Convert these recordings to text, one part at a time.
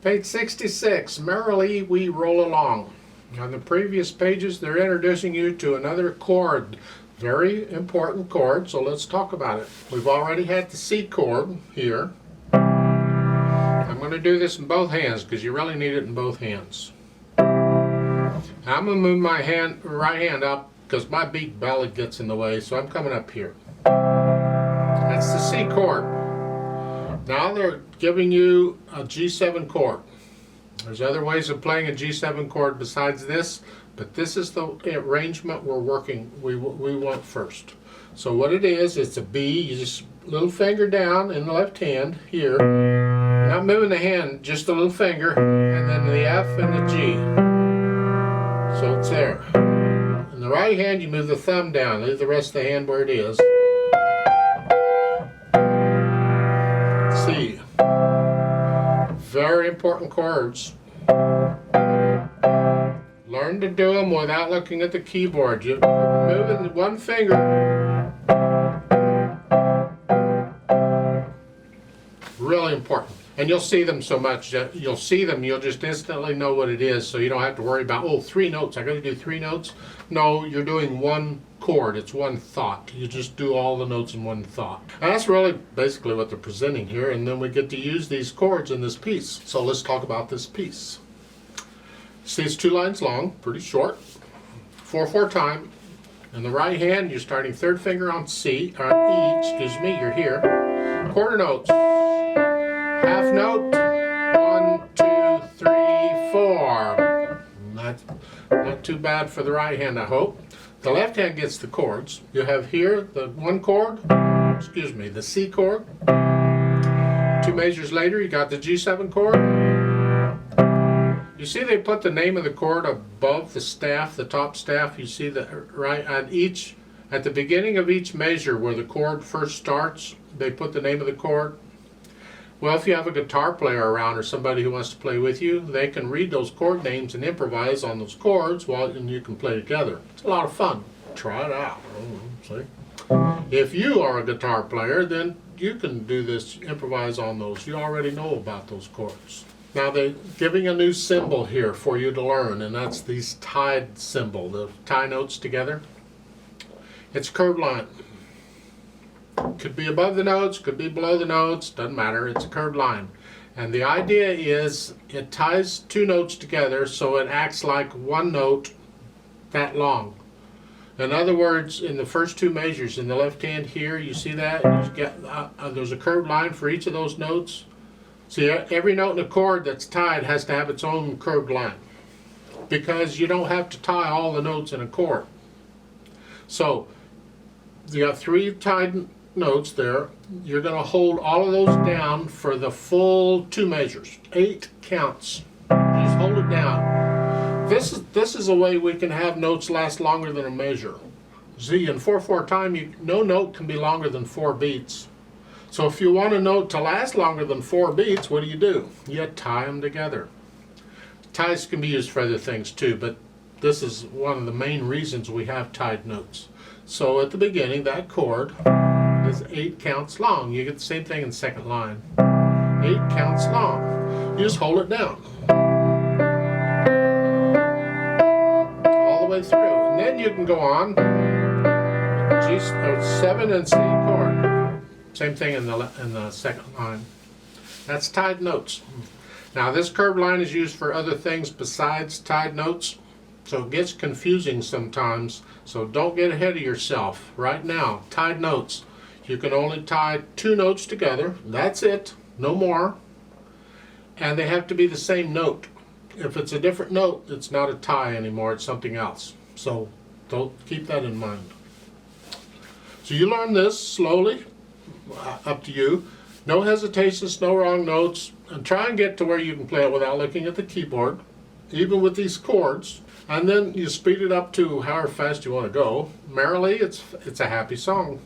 Page 66, Merrily We Roll Along. On the previous pages, they're introducing you to another chord. Very important chord, so let's talk about it. We've already had the C chord here. I'm going to do this in both hands because you really need it in both hands. I'm going to move my right hand up because my beak belly gets in the way, so I'm coming up here. That's the C chord. Now they're giving you a G7 chord. There's other ways of playing a G7 chord besides this, but this is the arrangement we want first. So what it is, it's a B. You just little finger down in the left hand here. Not moving the hand, just a little finger, and then the F and the G. So it's there. In the right hand, you move the thumb down. Leave the rest of the hand where it is. C. Very important chords. Learn to do them without looking at the keyboard. You're moving one finger. Really important. And you'll see them so much that you'll just instantly know what it is, so you don't have to worry about, oh, 3 notes, I gotta do 3 notes. No, you're doing one chord, it's one thought. You just do all the notes in one thought. And that's really basically what they're presenting here, and then we get to use these chords in this piece. So let's talk about this piece. See, it's 2 lines long, pretty short, 4/4 time. In the right hand, you're starting 3rd finger on E, you're here. Quarter notes. Half note, 1, 2, 3, 4. Not too bad for the right hand, I hope. The left hand gets the chords. You have here the the C chord. 2 measures later, you got the G7 chord. You see they put the name of the chord above the staff, the top staff. You see that right at the beginning of each measure where the chord first starts, they put the name of the chord. Well, if you have a guitar player around or somebody who wants to play with you, they can read those chord names and improvise on those chords and you can play together. It's a lot of fun. Try it out. See? If you are a guitar player, then you can do this, improvise on those. You already know about those chords. Now they're giving a new symbol here for you to learn, and that's these tied symbol, the tie notes together. It's a curved line. Could be above the notes, could be below the notes, doesn't matter, it's a curved line. And the idea is it ties 2 notes together so it acts like one note that long. In other words, in the first 2 measures, in the left hand here, you see that? You get, there's a curved line for each of those notes. See, every note in a chord that's tied has to have its own curved line because you don't have to tie all the notes in a chord. So you have 3 tied notes there. You're going to hold all of those down for the full 2 measures. 8 counts. Just hold it down. This is a way we can have notes last longer than a measure. See, in 4/4 time, no note can be longer than 4 beats. So if you want a note to last longer than 4 beats, what do? You tie them together. Ties can be used for other things too, but this is one of the main reasons we have tied notes. So at the beginning, that chord is 8 counts long. You get the same thing in the second line. 8 counts long. You just hold it down. All the way through. And then you can go on. G7 and C chord. Same thing in the second line. That's tied notes. Now this curved line is used for other things besides tied notes, so it gets confusing sometimes. So don't get ahead of yourself. Right now, tied notes. You can only tie 2 notes together. That's it. No more. And they have to be the same note. If it's a different note, it's not a tie anymore. It's something else. So don't keep that in mind. So you learn this slowly. Up to you. No hesitations, no wrong notes, and try and get to where you can play it without looking at the keyboard, even with these chords. And then you speed it up to however fast you want to go. Merrily, it's a happy song.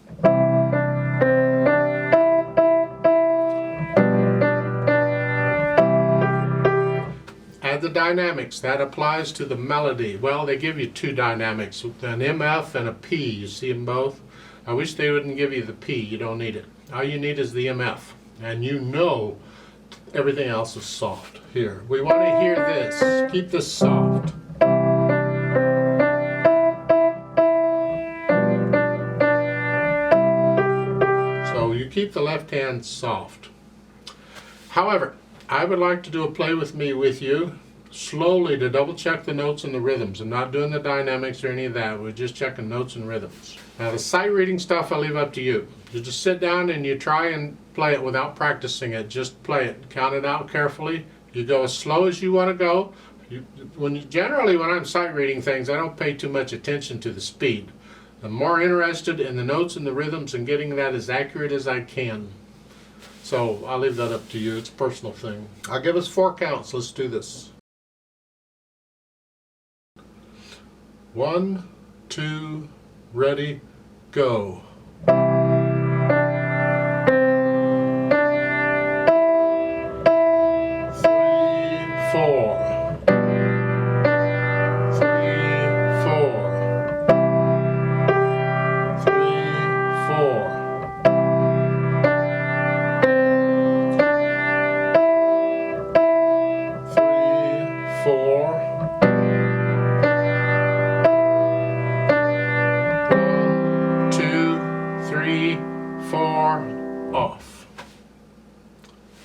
Add the dynamics. That applies to the melody. Well, they give you 2 dynamics, an MF and a P. You see them both? I wish they wouldn't give you the P. You don't need it. All you need is the MF. And you know Everything else is soft. Here, we want to hear this. Keep this soft. So you keep the left hand soft. However, I would like to do a play with me with you, slowly, to double check the notes and the rhythms. I'm not doing the dynamics or any of that. We're just checking notes and rhythms. Now the sight reading stuff I leave up to you. You just sit down and you try and play it without practicing it. Just play it. Count it out carefully. You go as slow as you want to go. Generally when I'm sight reading things, I don't pay too much attention to the speed. I'm more interested in the notes and the rhythms and getting that as accurate as I can. So I'll leave that up to you. It's a personal thing. I'll give us 4 counts. Let's do this. 1, 2, ready, go.